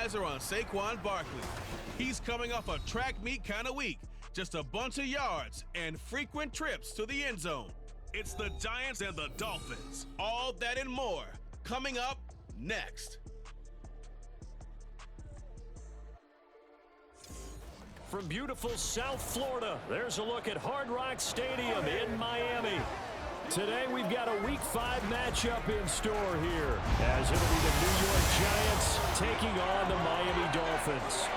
eyes are on Saquon Barkley. He's coming off a track meet kind of week. Just a bunch of yards and frequent trips to the end zone. It's the Giants and the Dolphins. All that and more coming up next. From beautiful South Florida, there's a look at Hard Rock Stadium in Miami. Today we've got a Week 5 matchup in store here, as it'll be the New York Giants taking on the Miami Dolphins.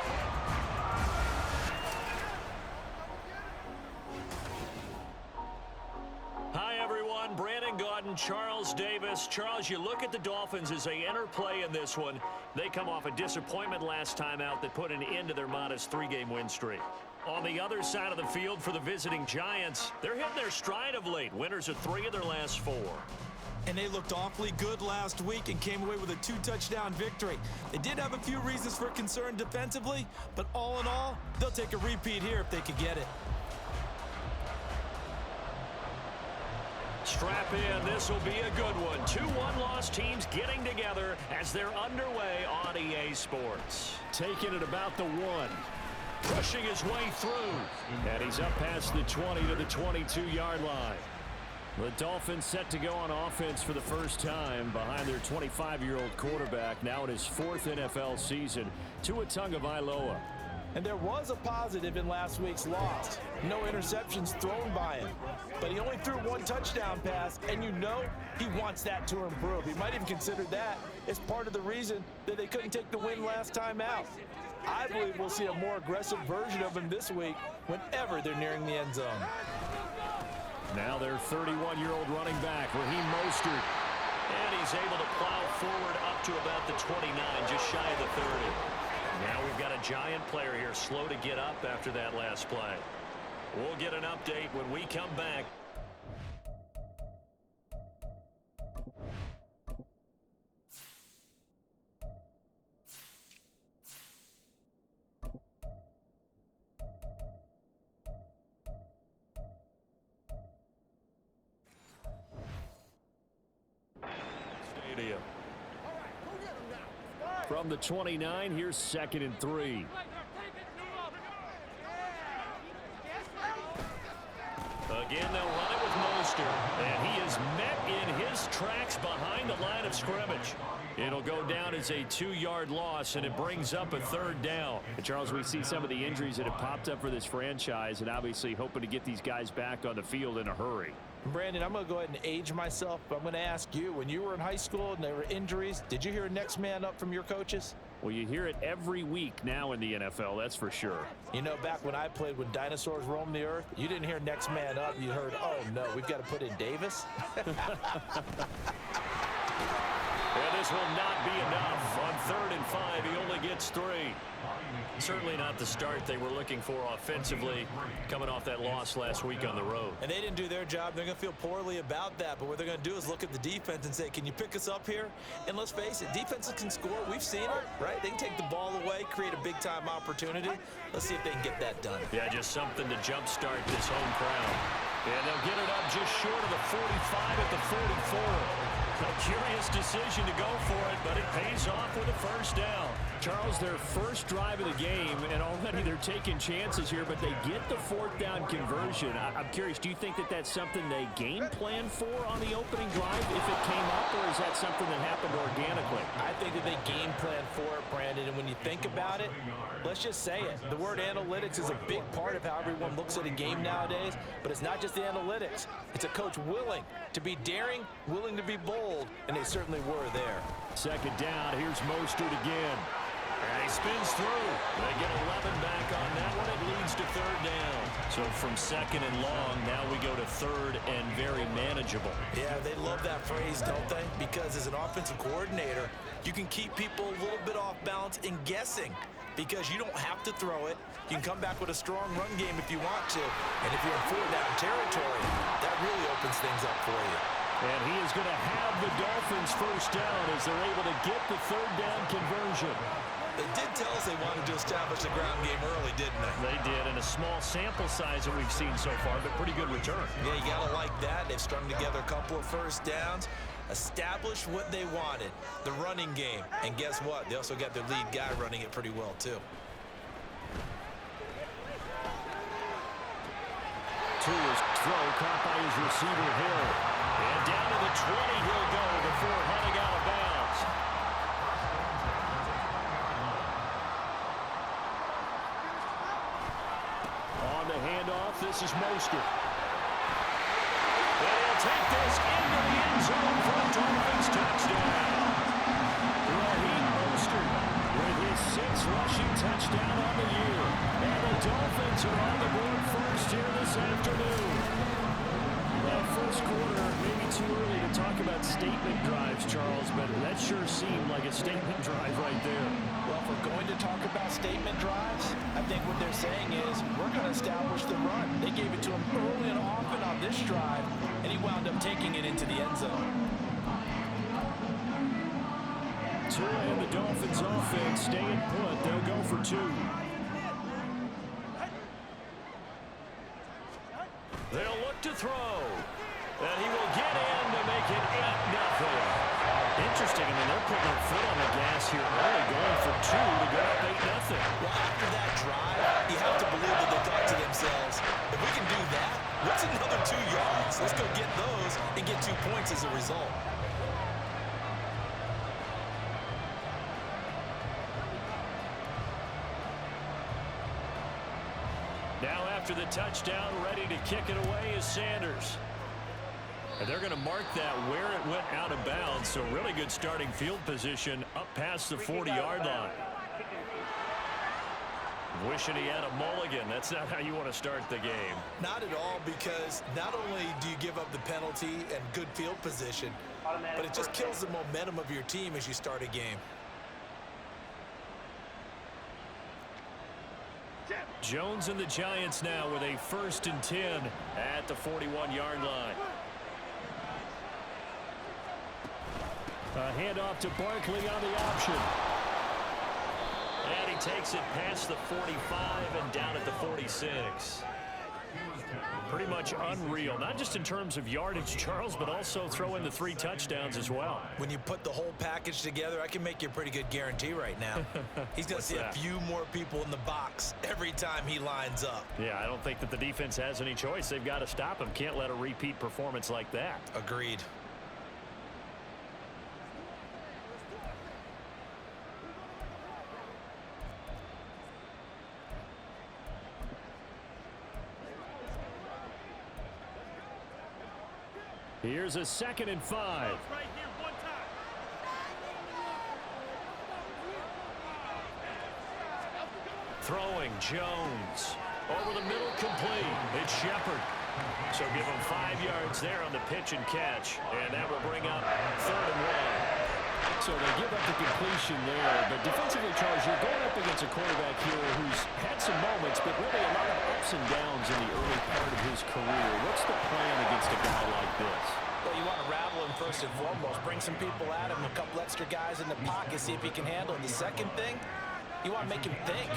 Hi everyone, Brandon Gaudin, Charles Davis. Charles, you look at the Dolphins as they enter play in this one. They come off a disappointment last time out that put an end to their modest 3-game win streak. On the other side of the field for the visiting Giants, they're hitting their stride of late. Winners of 3 of their last 4. And they looked awfully good last week and came away with a 2-touchdown victory. They did have a few reasons for concern defensively, but all in all, they'll take a repeat here if they could get it. Strap in, this will be a good one. 2 one-loss teams getting together as they're underway on EA Sports. Taking it about the 1. Pushing his way through. And he's up past the 20 to the 22-yard line. The Dolphins set to go on offense for the first time behind their 25-year-old quarterback, now in his 4th NFL season, Tua Tagovailoa. And there was a positive in last week's loss. No interceptions thrown by him. But he only threw 1 touchdown pass, and you know he wants that to improve. He might even consider that as part of the reason that they couldn't take the win last time out. I believe we'll see a more aggressive version of him this week whenever they're nearing the end zone. Now their 31-year-old running back, Raheem Mostert. And he's able to plow forward up to about the 29, just shy of the 30. Now we've got a Giant player here slow to get up after that last play. We'll get an update when we come back. Stadium. From the 29, here's 2nd and 3. Again, they'll run it with Mostert, and he is met in his tracks behind the line of scrimmage. It'll go down as a 2-yard loss, and it brings up a 3rd down. And Charles, we see some of the injuries that have popped up for this franchise, and obviously hoping to get these guys back on the field in a hurry. Brandon, I'm going to go ahead and age myself, but I'm going to ask you, when you were in high school and there were injuries, did you hear next man up from your coaches? Well, you hear it every week now in the NFL, that's for sure. You know, back when I played when dinosaurs roamed the earth, you didn't hear next man up. You heard, oh, no, we've got to put in Davis. And this will not be enough. On 3rd and 5, he only gets 3. Certainly not the start they were looking for offensively, coming off that loss last week on the road. And they didn't do their job. They're going to feel poorly about that. But what they're going to do is look at the defense and say, can you pick us up here? And let's face it, defenses can score. We've seen it, right? They can take the ball away, create a big-time opportunity. Let's see if they can get that done. Yeah, just something to jumpstart this home crowd. And they'll get it up just short of the 45 at the 44. A curious decision to go for it, but it pays off with a 1st down. Charles, their first drive of the game, and already they're taking chances here, but they get the 4th down conversion. I'm curious, do you think that that's something they game plan for on the opening drive if it came up, or is that something that happened organically? I think that they game plan for it, Brandon, and when you think about it, let's just say it. The word analytics is a big part of how everyone looks at a game nowadays, but it's not just the analytics. It's a coach willing to be daring, willing to be bold, and they certainly were there. 2nd down, here's Mostert again. And he spins through. They get 11 back on that one. It leads to 3rd down. So from 2nd and long, now we go to 3rd and very manageable. Yeah, they love that phrase, don't they? Because as an offensive coordinator, you can keep people a little bit off balance and guessing because you don't have to throw it. You can come back with a strong run game if you want to. And if you're in 4-down territory, that really opens things up for you. And he is going to have the Dolphins 1st down as they're able to get the 3rd down conversion. They did tell us they wanted to establish the ground game early, didn't they? They did, and a small sample size that we've seen so far, but pretty good return. Yeah, you got to like that. They've strung together a couple of 1st downs. established what they wanted, the running game. And guess what? They also got their lead guy running it pretty well, too. Tua's throw caught by his receiver, Hill. And down to the 20 he'll go before heading out of bounds. On the handoff, this is Mostert. They'll take this into the end zone for a Dolphins touchdown. Raheem Mostert with his 6th rushing touchdown on the year. And the Dolphins are on the board first here this afternoon. That first quarter, maybe too early to talk about statement drives, Charles, but that sure seemed like a statement drive right there. Well, if we're going to talk about statement drives, I think what they're saying is we're going to establish the run. They gave it to him early and often on this drive, and he wound up taking it into the end zone. Tua and the Dolphins offense staying put. They'll go for 2. They'll look to throw. And he will get in to make it 8-0. Interesting. I mean, they're putting their foot on the gas here early, going for 2 to go up 8-0. Well, after that drive, you have to believe that they thought to themselves, if we can do that, what's another 2 yards? Let's go get those and get 2 points as a result. Now after the touchdown, ready to kick it away is Sanders. And they're going to mark that where it went out of bounds. So really good starting field position up past the 40-yard line. Wishing he had a mulligan. That's not how you want to start the game. Not at all, because not only do you give up the penalty and good field position, but it just kills the momentum of your team as you start a game. Jones and the Giants now with a 1st and 10 at the 41-yard line. A handoff to Barkley on the option. And he takes it past the 45 and down at the 46. Pretty much unreal, not just in terms of yardage, Charles, but also throw in the 3 touchdowns as well. When you put the whole package together, I can make you a pretty good guarantee right now. He's going to see a few more people in the box every time he lines up. Yeah, I don't think that the defense has any choice. They've got to stop him. Can't let a repeat performance like that. Agreed. Here's a 2nd and 5. Throwing Jones. Over the middle, complete. It's Shepard. So give him 5 yards there on the pitch and catch. And that will bring up 3rd and 1. So they give up the completion there. But defensively, Charles, you're going up against a quarterback here who's had some moments, but really a lot of ups and downs in the early part of his career. What's the plan against a guy like this? Well, you want to rattle him first and foremost. Bring some people at him, a couple extra guys in the pocket, see if he can handle it. The second thing, you want to make him think.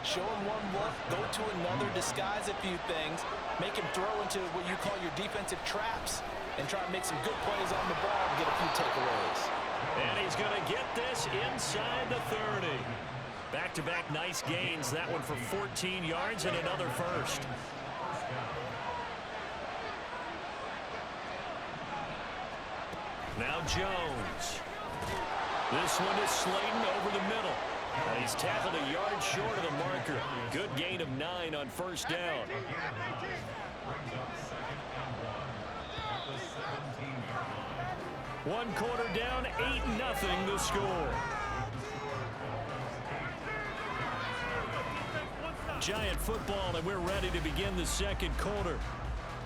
Show him one look, go to another, disguise a few things, make him throw into what you call your defensive traps, and try to make some good plays on the ball and get a few takeaways. And he's going to get this inside the 30. Back-to-back nice gains. That one for 14 yards and another first. Now Jones. This one is Slayton over the middle. And he's tackled a yard short of the marker. Good gain of 9 on 1st down. One quarter down, 8-0 the score. Giant football, and we're ready to begin the 2nd quarter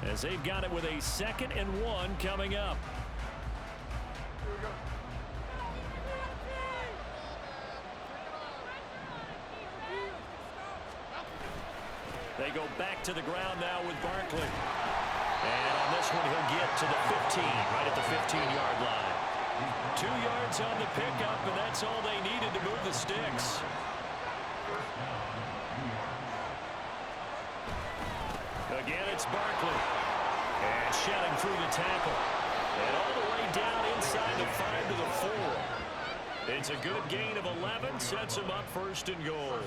as they've got it with a 2nd and 1 coming up. They go back to the ground now with Barkley. And on this one, he'll get to the 15, right at the 15-yard line. 2 yards on the pickup, and that's all they needed to move the sticks. Again, it's Barkley. And shedding through the tackle. And all the way down inside the 5 to the 4. It's a good gain of 11, sets him up first and goal.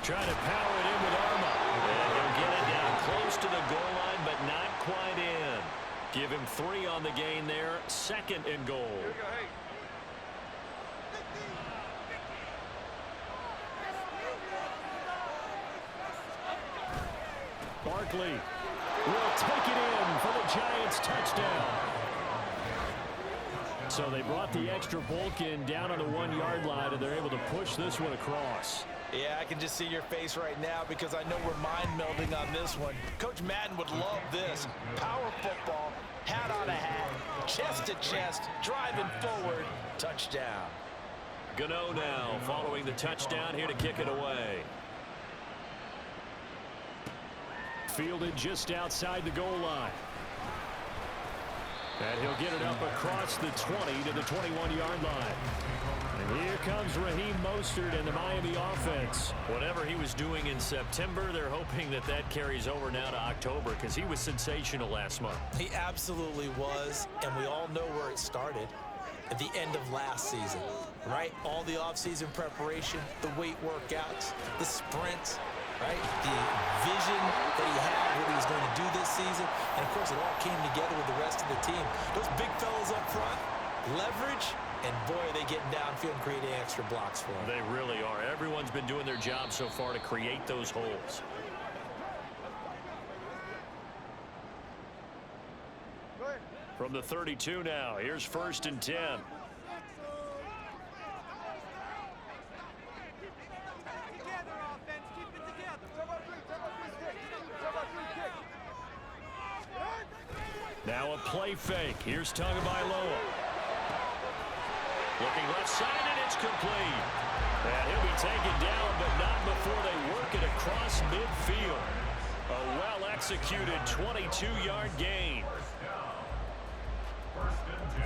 Trying to power it in with Arma. And he'll get it down close to the goal line, but not quite in. Give him 3 on the gain there, second and goal. Barkley will take it in for the Giants touchdown. So they brought the extra bulk in down on the 1-yard line, and they're able to push this one across. Yeah, I can just see your face right now because I know we're mind melding on this one. Coach Madden would love this. Power football, hat on a hat, chest to chest, driving forward, touchdown. Gano now following the touchdown here to kick it away. Fielded just outside the goal line. And he'll get it up across the 20 to the 21-yard line. And here comes Raheem Mostert and the Miami offense. Whatever he was doing in September, they're hoping that that carries over now to October because he was sensational last month. He absolutely was, and we all know where it started. At the end of last season, right? All the offseason preparation, the weight workouts, the sprints, right? The vision that he had, what he was going to do this season. And, of course, it all came together with the rest of the team. Those big fellas up front, leverage, and, boy, are they getting downfield and creating extra blocks for him. They really are. Everyone's been doing their job so far to create those holes. From the 32 now, here's 1st and 10. Now a play fake. Here's Tagovailoa. Looking left side, and it's complete. And he'll be taken down, but not before they work it across midfield. A well-executed 22-yard gain.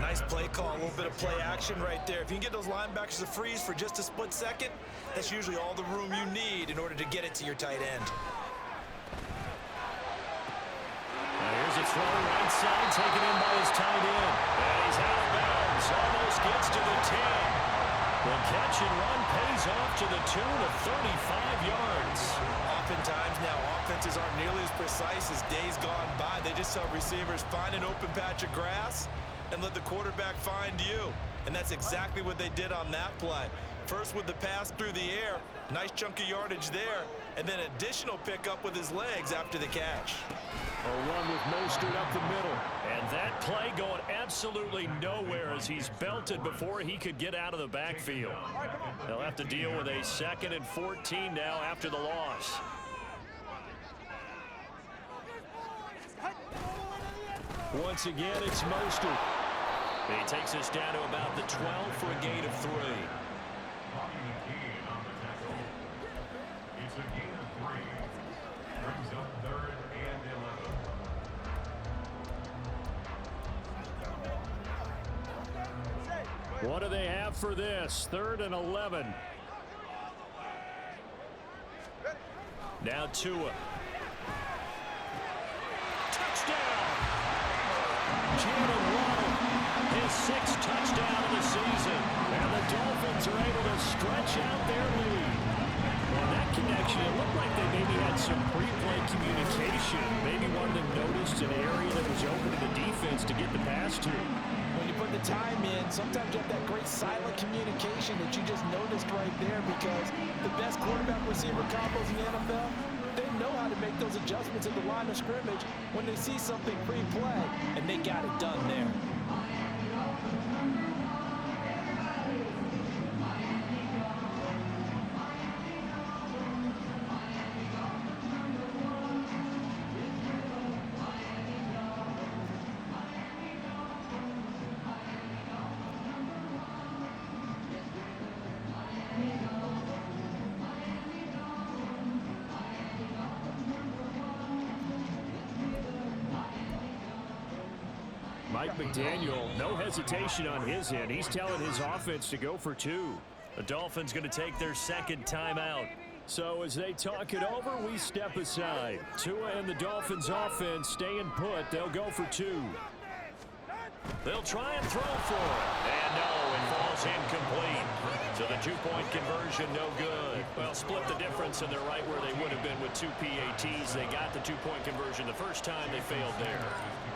Nice play call, a little bit of play action right there. If you can get those linebackers to freeze for just a split second, that's usually all the room you need in order to get it to your tight end. Here's a throw right side, taken in by his tight end. And he's out of bounds, almost gets to the 10. The catch and run pays off to the tune of 35 yards. Oftentimes now, offenses aren't nearly as precise as days gone by. They just help receivers find an open patch of grass and let the quarterback find you. And that's exactly what they did on that play. First with the pass through the air, nice chunk of yardage there, and then additional pickup with his legs after the catch. A run with Mostert up the middle. And that play going absolutely nowhere as he's belted before he could get out of the backfield. They'll have to deal with a 2nd and 14 now after the loss. Once again, it's Mostert. He takes us down to about the 12 for a gain of 3. It's a gain of 3. Brings up 3rd and 11. What do they have for this? 3rd and 11. Now Tua. Touchdown! Jalen Waddle, his 6th touchdown of the season. And the Dolphins are able to stretch out their lead. On that connection, it looked like they maybe had some pre-play communication. Maybe one of them noticed an area that was open to the defense to get the pass to. When you put the time in, sometimes you have that great silent communication that you just noticed right there, because the best quarterback-receiver combos in the NFL, they know how to make those adjustments at the line of scrimmage when they see something pre-play, and they got it done there. Mike McDaniel, no hesitation on his end. He's telling his offense to go for 2. The Dolphins going to take their 2nd timeout. So as they talk it over, we step aside. Tua and the Dolphins offense staying put. They'll go for 2. They'll try and throw for it. And no, it falls incomplete. So the 2-point conversion, no good. Well, split the difference, and they're right where they would have been with 2 PATs. They got the 2-point conversion the first time. They failed there.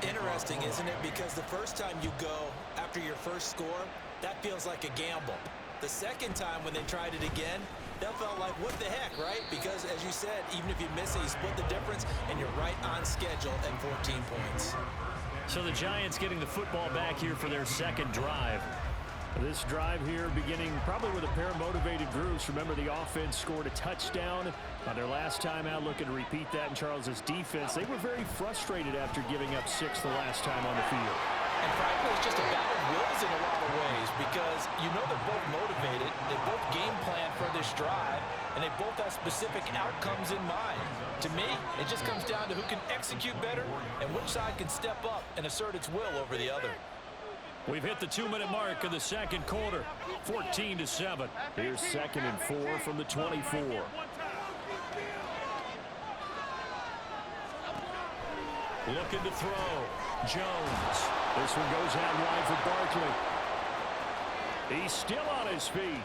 Interesting, isn't it? Because the first time you go after your first score, that feels like a gamble. The second time when they tried it again, that felt like, what the heck, right? Because, as you said, even if you miss it, you split the difference, and you're right on schedule at 14 points. So the Giants getting the football back here for their second drive. This drive here beginning probably with a pair of motivated groups. Remember, the offense scored a touchdown on their last time out, looking to repeat that in Charles's defense. They were very frustrated after giving up 6 the last time on the field. And frankly, it's just a battle of wills in a lot of ways because you know they're both motivated, they both game plan for this drive, and they both have specific outcomes in mind. To me, it just comes down to who can execute better and which side can step up and assert its will over the other. We've hit the 2-minute mark of the second quarter, 14-7. Here's 2nd and 4 from the 24. Looking to throw. Jones. This one goes out wide for Barkley. He's still on his feet.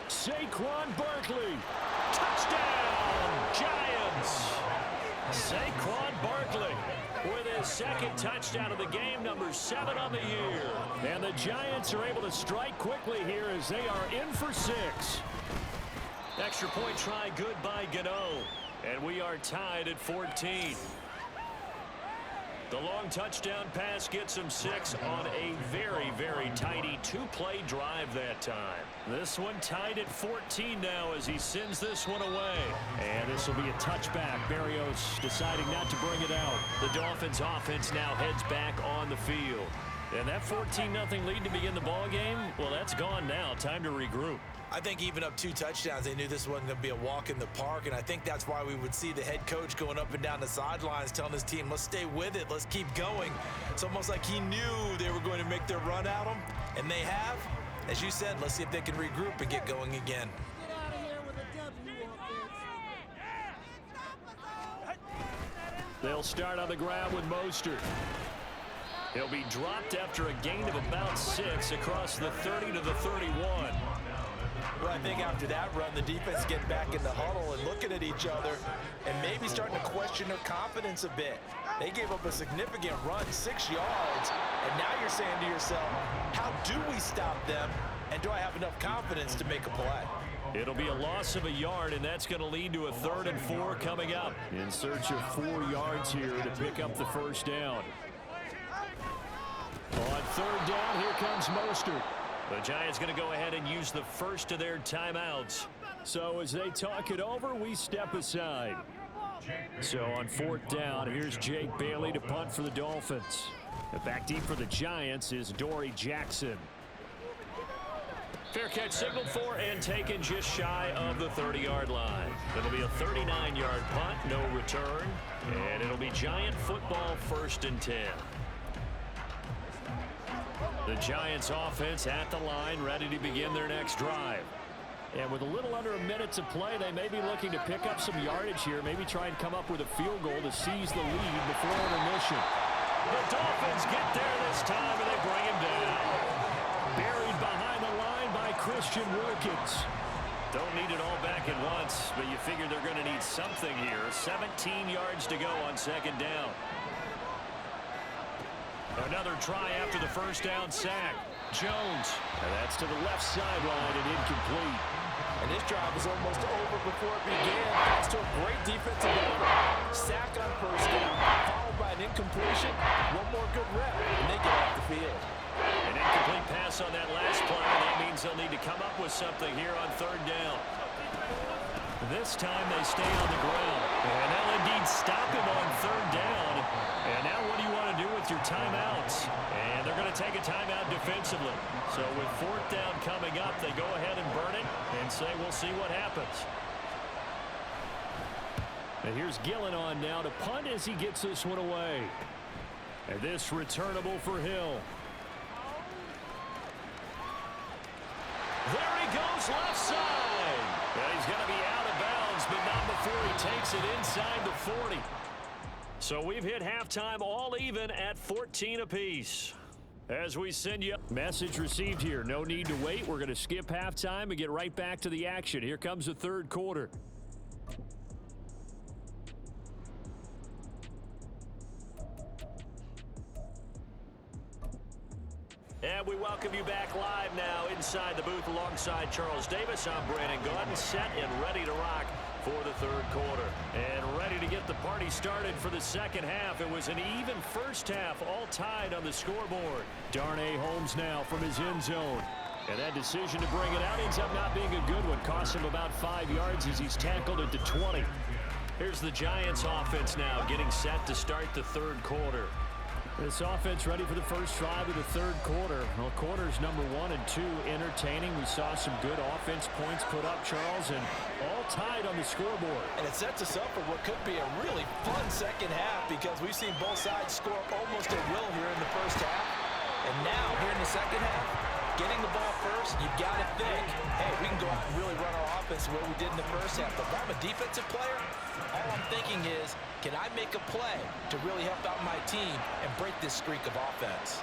Saquon Barkley. Touchdown, Giants. Saquon Barkley with his second touchdown of the game, number 7 on the year. And the Giants are able to strike quickly here as they are in for 6. Extra point try good by Gano. And we are tied at 14. The long touchdown pass gets him 6 on a very, very tidy 2-play drive that time. This one tied at 14 now as he sends this one away. And this will be a touchback. Berrios deciding not to bring it out. The Dolphins offense now heads back on the field. And that 14-0 lead to begin the ball game, well, that's gone now. Time to regroup. I think even up 2 touchdowns, they knew this wasn't going to be a walk in the park, and I think that's why we would see the head coach going up and down the sidelines telling his team, let's stay with it, let's keep going. It's almost like he knew they were going to make their run at him, and they have. As you said, let's see if they can regroup and get going again. Get out of here with a W offense. They'll start on the ground with Mostert. He'll be dropped after a gain of about 6 across the 30 to the 31. Well, I think after that run, the defense getting back in the huddle and looking at each other and maybe starting to question their confidence a bit. They gave up a significant run, 6 yards, and now you're saying to yourself, how do we stop them, and do I have enough confidence to make a play? It'll be a loss of a yard, and that's going to lead to a 3rd and 4 coming up. In search of 4 yards here to pick up the first down. On 3rd down, here comes Mostert. The Giants going to go ahead and use the first of their timeouts. So as they talk it over, we step aside. So on 4th down, here's Jake Bailey to punt for the Dolphins. Back deep for the Giants is Dory Jackson. Fair catch signaled for and taken just shy of the 30-yard line. It'll be a 39-yard punt, no return, and it'll be Giant football 1st and 10. The Giants offense at the line, ready to begin their next drive. And with a little under a minute to play, they may be looking to pick up some yardage here, maybe try and come up with a field goal to seize the lead before intermission. The Dolphins get there this time, and they bring him down. Buried behind the line by Christian Wilkins. Don't need it all back at once, but you figure they're going to need something here. 17 yards to go on 2nd down. Another try after the first down sack. Jones. And that's to the left sideline and incomplete. And this drive was almost over before it began. Thanks to a great defensive effort. Sack on 1st down, followed by an incompletion. One more good rep, and they get off the field. An incomplete pass on that last play. That means they'll need to come up with something here on 3rd down. This time they stay on the ground. And they'll indeed stop him on 3rd down. And now what do you want to do with your timeouts? And they're going to take a timeout defensively. So with 4th down coming up, they go ahead and burn it and say we'll see what happens. And here's Gillen on now to punt as he gets this one away. And this returnable for Hill. There he goes left side. And he's going to be out of bounds runs, but not before he takes it inside the 40. So we've hit halftime all even at 14 apiece. As we send you... Message received here. No need to wait. We're going to skip halftime and get right back to the action. Here comes the third quarter. And we welcome you back live now inside the booth alongside Charles Davis. I'm Brandon Gordon, set and ready to rock for the third quarter. And ready to get the party started for the second half. It was an even first half, all tied on the scoreboard. Darnay Holmes now from his end zone. And that decision to bring it out ends up not being a good one. Costs him about 5 yards as he's tackled at the 20. Here's the Giants offense now getting set to start the third quarter. This offense ready for the first drive of the third quarter. Well, quarters number 1 and 2 entertaining. We saw some good offense points put up, Charles, and all tied on the scoreboard. And it sets us up for what could be a really fun second half because we've seen both sides score almost at will here in the first half. And now, here in the second half, getting the ball first, you've got to think, hey, we can go out and really run our offense the way we did in the first half. But if I'm a defensive player, all I'm thinking is, can I make a play to really help out my team and break this streak of offense?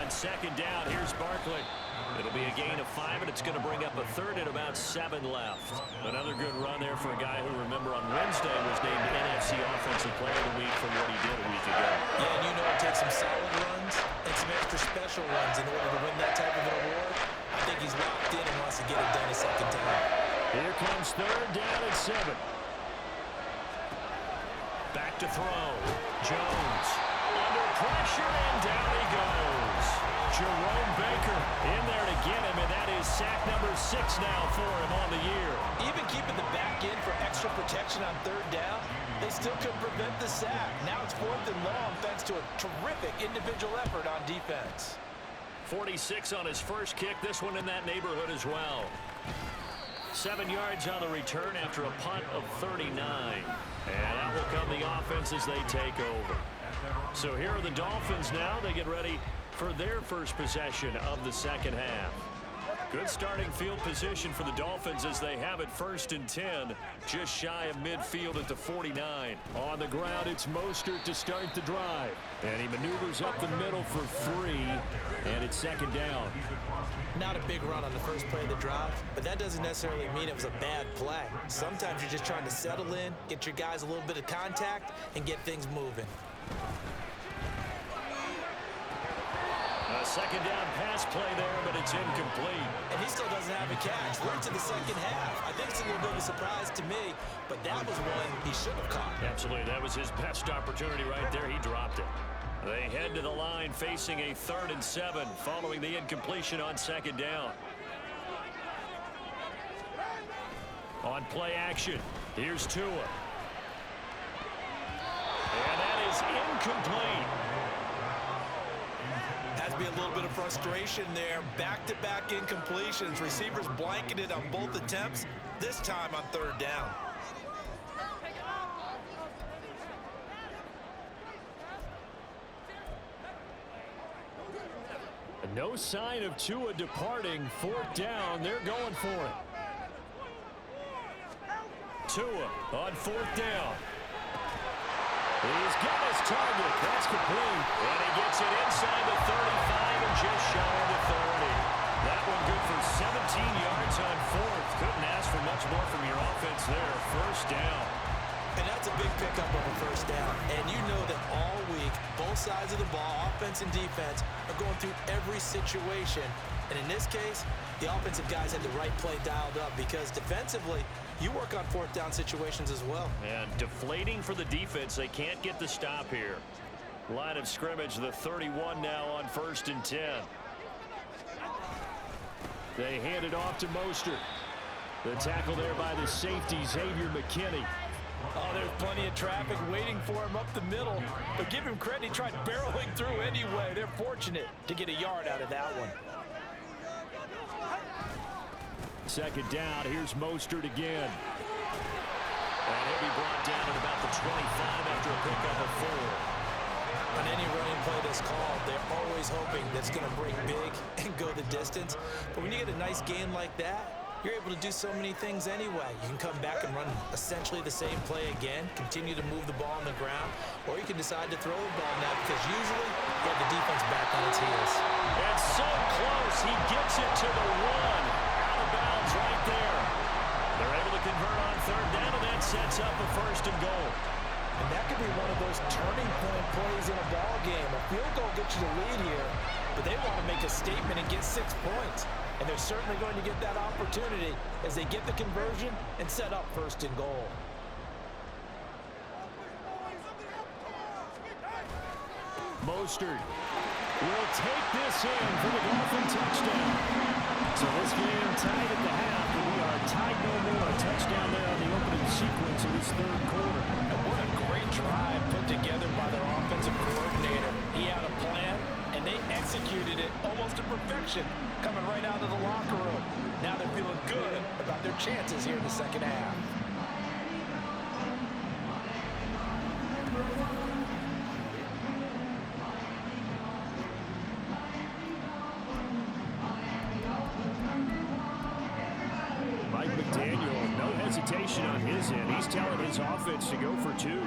On second down, here's Barkley. It'll be a gain of 5, and it's going to bring up a third and about 7 left. Another good run there for a guy who, remember, on Wednesday was named NFC Offensive Player of the Week for what he did a week ago. Yeah, and you know it takes some solid runs and some extra special runs in order to win that type of an award. I think he's locked in and wants to get it done a second time. Here comes third down and 7. Back to throw. Jones under pressure, and down he goes. Jerome Baker in there to get him, and that is sack number 6 now for him on the year. Even keeping the back end for extra protection on third down, they still couldn't prevent the sack. Now it's 4th and long thanks to a terrific individual effort on defense. 46 on his first kick, this one in that neighborhood as well. 7 yards on the return after a punt of 39. And out will come the offense as they take over. So here are the Dolphins now. They get ready for their first possession of the second half. Good starting field position for the Dolphins as they have it 1st and 10, just shy of midfield at the 49. On the ground, it's Mostert to start the drive. And he maneuvers up the middle for 3, and it's second down. Not a big run on the first play of the drive, but that doesn't necessarily mean it was a bad play. Sometimes you're just trying to settle in, get your guys a little bit of contact, and get things moving. A second down pass play there, but it's incomplete. And he still doesn't have a catch. We're into the second half. I think it's a little bit of a surprise to me, but that was one he should have caught. Absolutely. That was his best opportunity right there. He dropped it. They head to the line facing a 3rd and 7 following the incompletion on second down. On play action, here's Tua. And that is incomplete. Has to be a little bit of frustration there. Back-to-back incompletions. Receivers blanketed on both attempts, this time on third down. No sign of Tua departing. 4th down. They're going for it. Tua on 4th down. He's got his target. That's complete. And he gets it inside the 35 and just shy of the 30. That one good for 17 yards on 4th. Couldn't ask for much more from your offense there. 1st down. And that's a big pickup of a 1st down. And you know that all week, both sides of the ball, offense and defense, are going through every situation. And in this case, the offensive guys had the right play dialed up because defensively, you work on 4th down situations as well. And deflating for the defense. They can't get the stop here. Line of scrimmage, the 31 now on 1st and 10. They hand it off to Mostert. The tackle there by the safety, Xavier McKinney. Oh, there's plenty of traffic waiting for him up the middle. But give him credit, he tried barreling through anyway. They're fortunate to get a yard out of that one. Second down, here's Mostert again. And he'll be brought down at about the 25 after a pickup of 4. On any running play that's called, they're always hoping that's going to bring big and go the distance. But when you get a nice gain like that, you're able to do so many things anyway. You can come back and run essentially the same play again, continue to move the ball on the ground, or you can decide to throw the ball now because usually you have the defense back on its heels. It's so close. He gets it to the one. Out of bounds right there. They're able to convert on third down, and that sets up a first and goal. And that could be one of those turning point plays in a ball game. A field goal gets you the lead here, but they want to make a statement and get 6 points. And they're certainly going to get that opportunity as they get the conversion and set up first and goal. Mostert will take this in for the Dolphin touchdown. So this game tied at the half, but we are tied no more. A touchdown there on the opening sequence of this third quarter. And what a great drive put together by their offensive coordinator. He had a plan, and they executed it almost to perfection, coming right out of the locker room. Now they're feeling good about their chances here in the second half. Mike McDaniel, no hesitation on his end. He's telling his offense to go for 2.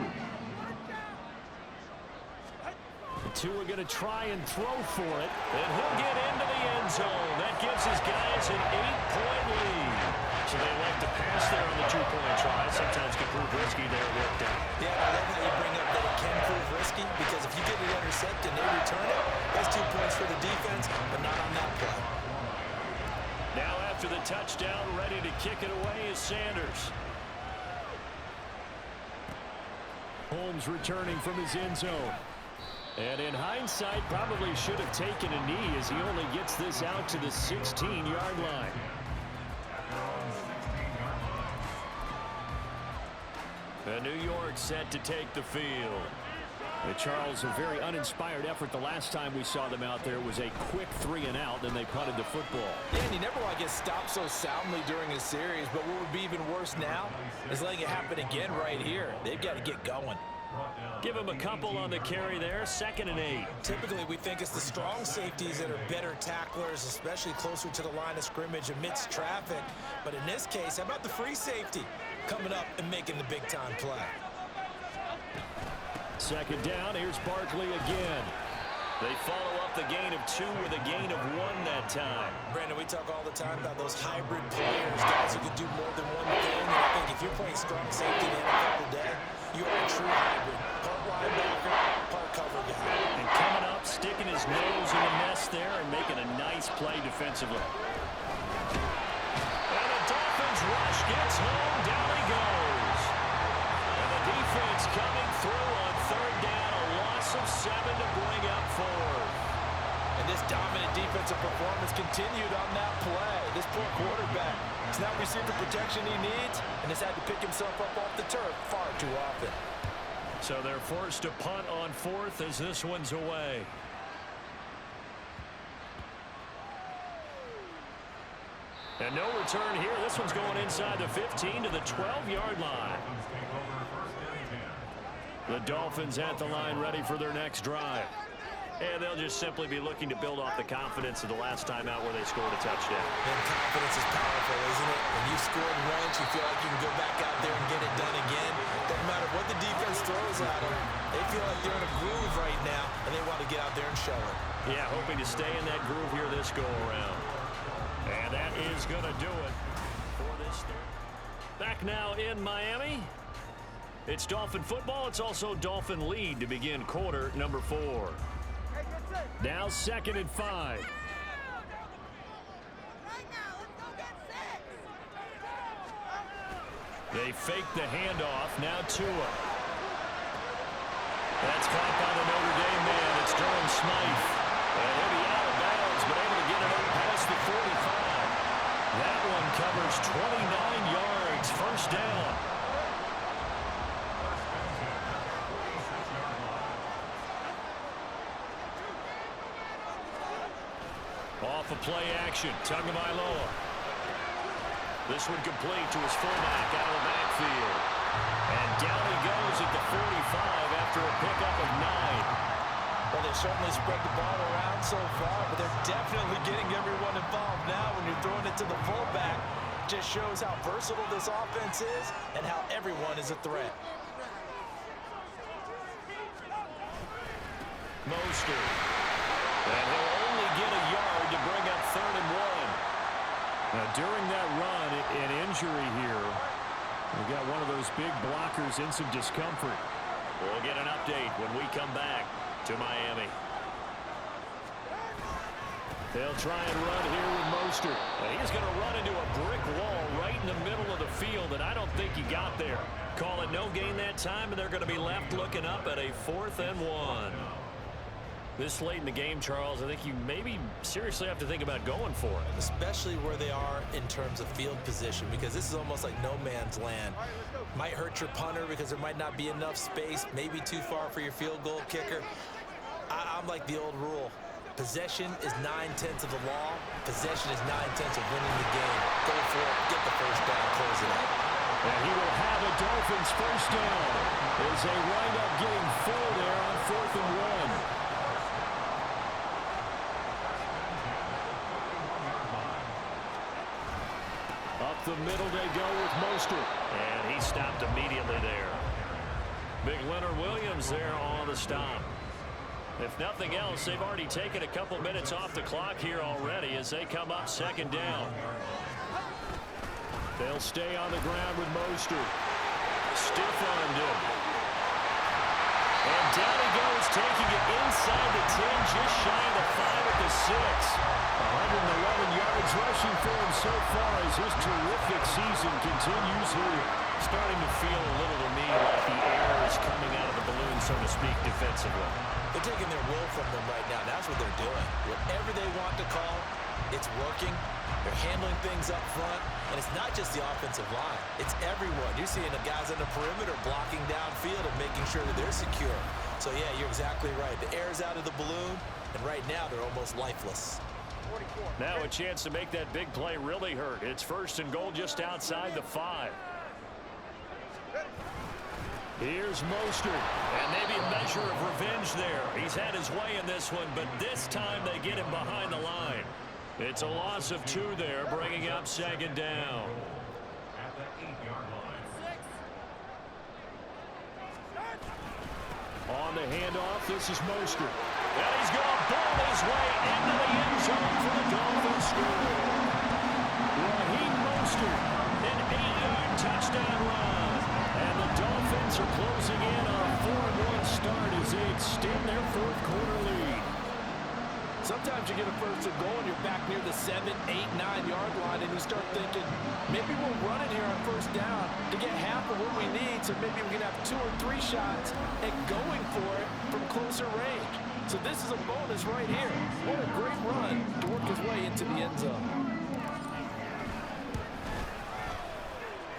Two are going to try and throw for it, and he'll get into the end zone. That gives his guys an 8-point lead. So they like to pass there on the 2-point try. Sometimes can prove risky there. It worked out. Yeah, I love how you bring up that it can prove risky because if you get it intercepted and they return it, that's 2 points for the defense, but not on that play. Now after the touchdown, ready to kick it away is Sanders. Holmes returning from his end zone. And in hindsight, probably should have taken a knee as he only gets this out to the 16-yard line. And New York set to take the field. And Charles, a very uninspired effort the last time we saw them out there. It was a quick 3-and-out, then they punted the football. Yeah, and you never want to get stopped so soundly during a series, but what would be even worse now is letting it happen again right here. They've got to get going. Give him a couple on the carry there, 2nd and 8. Typically, we think it's the strong safeties that are better tacklers, especially closer to the line of scrimmage amidst traffic. But in this case, how about the free safety coming up and making the big-time play? 2nd down, here's Barkley again. They follow up the gain of 2 with a gain of 1 that time. Brandon, we talk all the time about those hybrid players, guys who can do more than one thing. And I think if you're playing strong safety in the NFL today, you are a true hybrid. Part linebacker, part cover guy. And coming up, sticking his nose in the mess there and making a nice play defensively. And the Dolphins rush gets home. Down he goes. And the defense coming through on third down. A loss of 7 to bring up 4. And this dominant defensive performance continued on that play. This poor quarterback has not received the protection he needs and has had to pick himself up off the turf far too often. So they're forced to punt on 4th as this one's away. And no return here. This one's going inside the 15 to the 12-yard line. The Dolphins at the line ready for their next drive. And they'll just simply be looking to build off the confidence of the last time out where they scored a touchdown. And confidence is powerful, isn't it? When you scored once, you feel like you can go back out there and get it done again. Doesn't matter what the defense throws at them. They feel like they're in a groove right now, and they want to get out there and show it. Yeah, hoping to stay in that groove here this go-around. And that is going to do it for this third. Back now in Miami. It's Dolphin football. It's also Dolphin lead to begin quarter number 4. Now 2nd and 5. They fake the handoff. Now Tua. That's caught by the Notre Dame man. It's Durham Smythe. And he'll be out of bounds, but able to get it up past the 45. That one covers 29 yards. First down. Off of play action, Tagovailoa. This one complete to his fullback out of the backfield. And down he goes at the 45 after a pickup of 9. Well, they've certainly spread the ball around so far, but they're definitely getting everyone involved now when you're throwing it to the fullback. Just shows how versatile this offense is and how everyone is a threat. Mostert. And he'll only get a yard to bring up 3rd and 1. Now, during that run, an injury here. We got one of those big blockers in some discomfort. We'll get an update when we come back to Miami. They'll try and run here with Mostert. And he's going to run into a brick wall right in the middle of the field, and I don't think he got there. Call it no gain that time, and they're going to be left looking up at a 4th and 1. This late in the game, Charles, I think you maybe seriously have to think about going for it. Especially where they are in terms of field position, because this is almost like no man's land. Might hurt your punter because there might not be enough space, maybe too far for your field goal kicker. I'm like the old rule. Possession is 9/10 of the law. Possession is 9/10 of winning the game. Go for it. Get the first down. Close it out. And he will have a Dolphins first down as they wind up getting full there on 4th and 1. Up the middle they go with Mostert. And he stopped immediately there. Big Leonard Williams there on the stop. If nothing else, they've already taken a couple minutes off the clock here already as they come up 2nd down. They'll stay on the ground with Mostert. Stiff-armed him. And down he goes, taking it inside the 10, just shy of the 5 at the 6. 111 yards rushing for him so far as his terrific season continues here. Starting to feel a little to me like the air is coming out of the balloon, so to speak, defensively. They're taking their will from them right now. That's what they're doing. Whatever they want to call, it's working. They're handling things up front. And it's not just the offensive line. It's everyone. You're seeing the guys on the perimeter blocking downfield and making sure that they're secure. So, yeah, you're exactly right. The air's out of the balloon, and right now they're almost lifeless. Now a chance to make that big play really hurt. It's 1st and goal just outside the 5. Here's Mostert. And maybe a measure of revenge there. He's had his way in this one, but this time they get him behind the line. It's a loss of 2 there, bringing up 2nd down. At the 8-yard line. On the handoff, this is Mostert. And he's going to ball his way into the end zone for the Dolphins score. Raheem Mostert, An 8-yard touchdown run. and the Dolphins are closing in on a 4-1 start as they extend their 4th quarter lead. Sometimes you get a 1st and goal and you're back near the 7, 8, 9-yard line, and you start thinking, maybe we'll run it here on 1st down to get half of what we need, so maybe we can have 2 or 3 shots at going for it from closer range. So this is a bonus right here. What a great run to work his way into the end zone.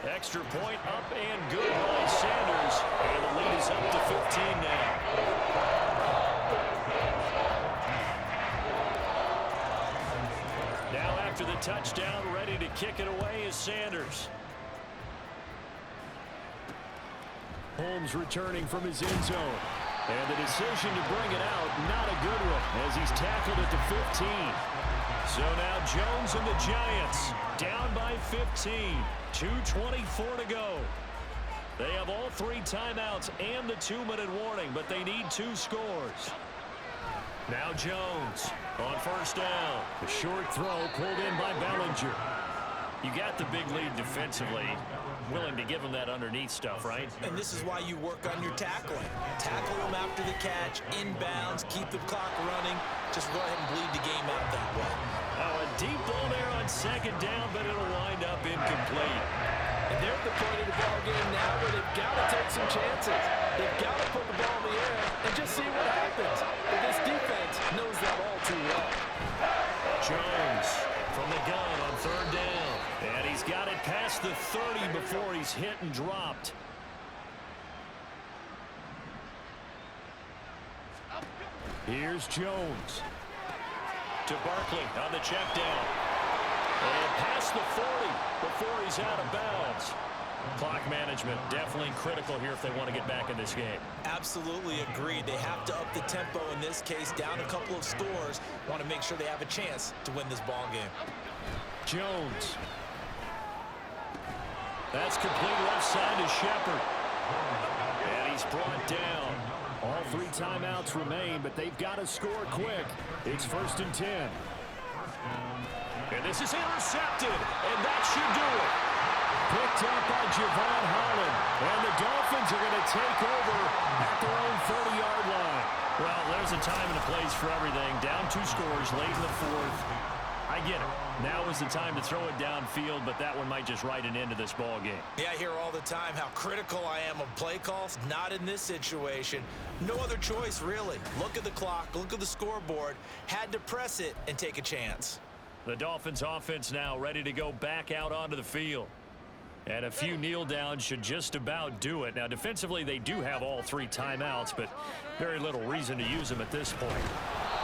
Extra point up and good by Sanders. And the lead is up to 15 now. Now after the touchdown, ready to kick it away is Sanders. Holmes returning from his end zone. And the decision to bring it out, not a good one, as he's tackled at the 15. So now Jones and the Giants down by 15. 2:24 to go. They have all 3 timeouts and the 2-minute warning, but they need 2 scores. Now Jones on 1st down. A short throw pulled in by Bellinger. You got the big lead defensively. Willing to give him that underneath stuff, right? And this is why you work on your tackling. Tackle them after the catch, inbounds, keep the clock running. Just go ahead and bleed the game out that way. Oh, a deep ball there on 2nd down, but it'll wind up incomplete. And they're at the point of the ball game now where they've got to take some chances. They've got to put the ball in the air and just see what happens. But this defense knows that all too well. Jones from the gun on 3rd down. And he's got it past the 30 before he's hit and dropped. Here's Jones. To Barkley on the check down. And past the 40 before he's out of bounds. Clock management definitely critical here if they want to get back in this game. Absolutely agreed. They have to up the tempo in this case, down a couple of scores. Want to make sure they have a chance to win this ball game. Jones. That's complete left side to Shepard. And he's brought down. All 3 timeouts remain, but they've got to score quick. It's 1st and 10. And this is intercepted, and that should do it. Picked up by Javon Holland. And the Dolphins are going to take over at their own 30-yard line. Well, there's a time and a place for everything. Down 2 scores late in the 4th. I get it. Now is the time to throw it downfield, but that one might just write an end to this ball game. Yeah, I hear all the time how critical I am of play calls. Not in this situation. No other choice, really. Look at the clock, look at the scoreboard. Had to press it and take a chance. The Dolphins offense now ready to go back out onto the field. And a few kneel downs should just about do it. Now, defensively, they do have all 3 timeouts, but very little reason to use them at this point.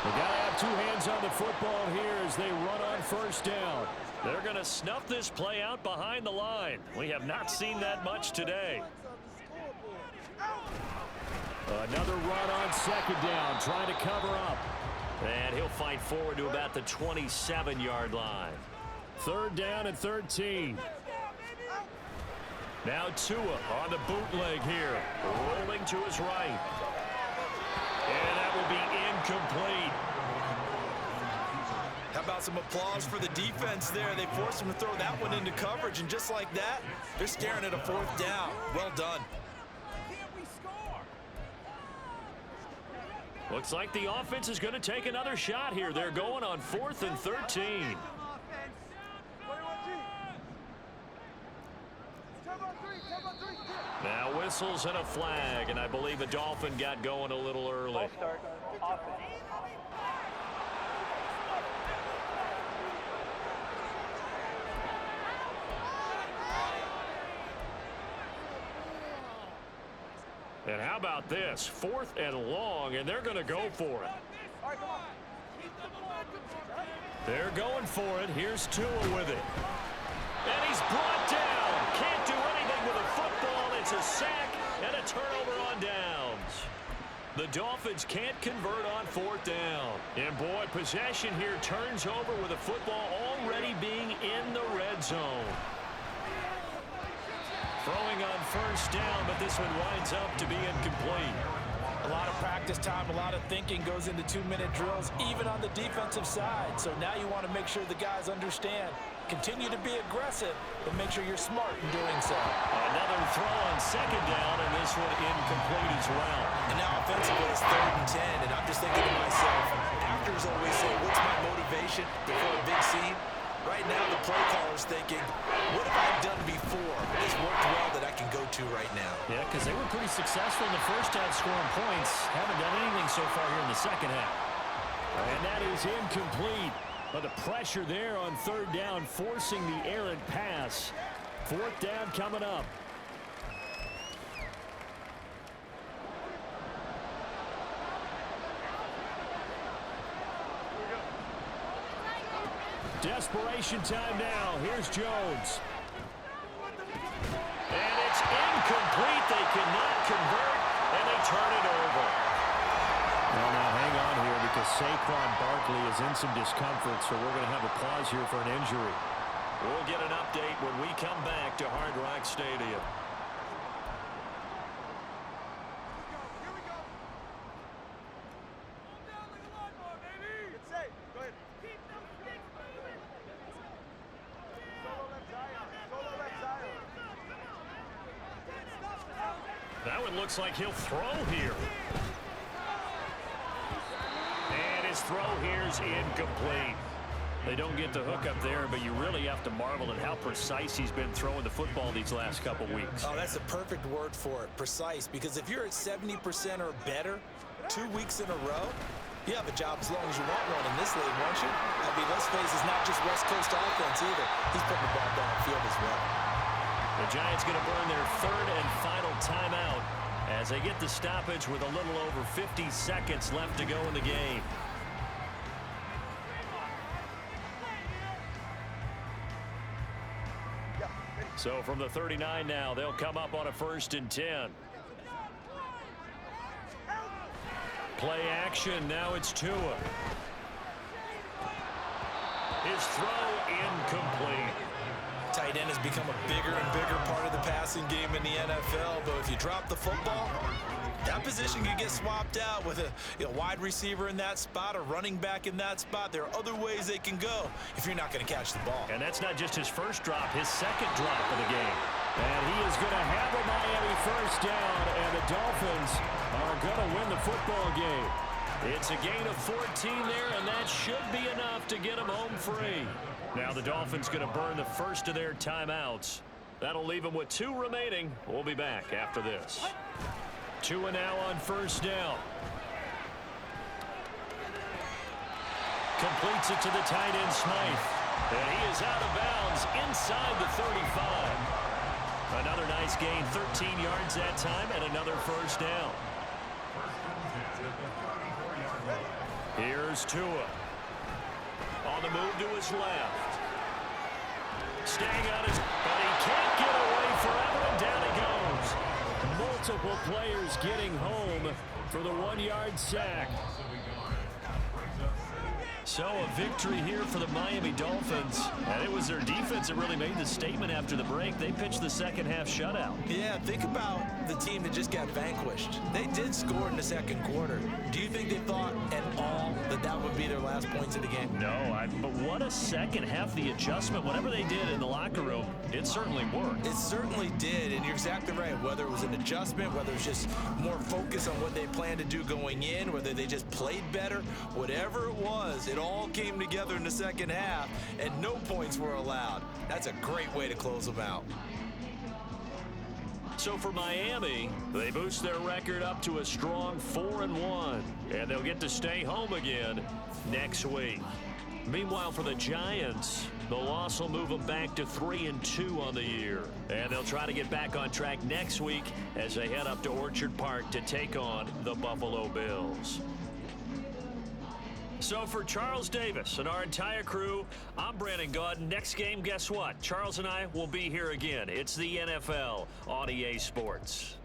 They got to have 2 hands on the football here as they run on 1st down. They're going to snuff this play out behind the line. We have not seen that much today. Another run on 2nd down, trying to cover up. And he'll fight forward to about the 27-yard line. 3rd down and 13. Now Tua on the bootleg here. Rolling to his right. And that will be incomplete. How about some applause for the defense there? They forced him to throw that one into coverage, and just like that, they're staring at a 4th down. Well done. Looks like the offense is going to take another shot here. They're going on 4th and 13. Now whistles and a flag, and I believe the Dolphin got going a little early. And how about this? 4th and long, and they're going to go for it. They're going for it. Here's Tua with it. And he's brought down. Can't do anything with a football. It's a sack and a turnover on downs. The Dolphins can't convert on 4th down. And boy, possession here turns over with the football already being in the red zone. Throwing on 1st down, but this one winds up to be incomplete. A lot of practice time, a lot of thinking goes into 2-minute drills, even on the defensive side. So now you want to make sure the guys understand. Continue to be aggressive, but make sure you're smart in doing so. Another throw on 2nd down, and this one incomplete as well. And now offensively it's 3rd and 10, and I'm just thinking to myself, actors always say, what's my motivation before a big scene? Right now, the play caller's thinking, what have I done before that's worked well that I can go to right now? Yeah, because they were pretty successful in the 1st half scoring points. Haven't done anything so far here in the 2nd half. And that is incomplete. But the pressure there on 3rd down, forcing the errant pass. 4th down coming up. Desperation time now. Here's Jones. And it's incomplete. They cannot convert, and they turn it over. Well, now hang on here because Saquon Barkley is in some discomfort, so we're going to have a pause here for an injury. We'll get an update when we come back to Hard Rock Stadium. That one looks like he'll throw here. And his throw here's incomplete. They don't get the hook up there, but you really have to marvel at how precise he's been throwing the football these last couple weeks. Oh, that's a perfect word for it, precise, because if you're at 70% or better 2 weeks in a row, you have a job as long as you want one in this league, won't you? I mean, let's face it, it's not just West Coast offense either. He's putting the ball downfield as well. The Giants going to burn their 3rd and final timeout as they get the stoppage with a little over 50 seconds left to go in the game. So from the 39 now, they'll come up on a 1st and 10. Play action, now it's Tua. His throw incomplete. Tight end has become a bigger and bigger part of the passing game in the NFL, but if you drop the football, that position can get swapped out with a wide receiver in that spot, a running back in that spot. There are other ways they can go if you're not going to catch the ball. And that's not just his first drop, his second drop of the game. And he is going to have a Miami first down, and the Dolphins are going to win the football game. It's a gain of 14 there, and that should be enough to get them home free. Now the Dolphins going to burn the first of their timeouts. That'll leave them with 2 remaining. We'll be back after this. 2 and now on first down. Completes it to the tight end, Smythe. And he is out of bounds inside the 35. Another nice gain, 13 yards that time, and another first down. Here's Tua. On the move to his left. Staying on his, but he can't get away forever, and down he goes. Multiple players getting home for the 1-yard sack. So a victory here for the Miami Dolphins. And it was their defense that really made the statement after the break. They pitched the second half shutout. Yeah, think about the team that just got vanquished. They did score in the second quarter. Do you think they thought at all that that would be their last points of the game? No, but what a second half, the adjustment, whatever they did in the locker room, it certainly worked. It certainly did, and you're exactly right. Whether it was an adjustment, whether it was just more focus on what they planned to do going in, whether they just played better, whatever it was, it all came together in the second half, and no points were allowed. That's a great way to close them out. So for Miami, they boost their record up to a strong 4-1, and they'll get to stay home again next week. Meanwhile, for the Giants, the loss will move them back to 3-2 on the year. And they'll try to get back on track next week as they head up to Orchard Park to take on the Buffalo Bills. So for Charles Davis and our entire crew, I'm Brandon Gaudin. Next game, guess what? Charles and I will be here again. It's the NFL on EA Sports.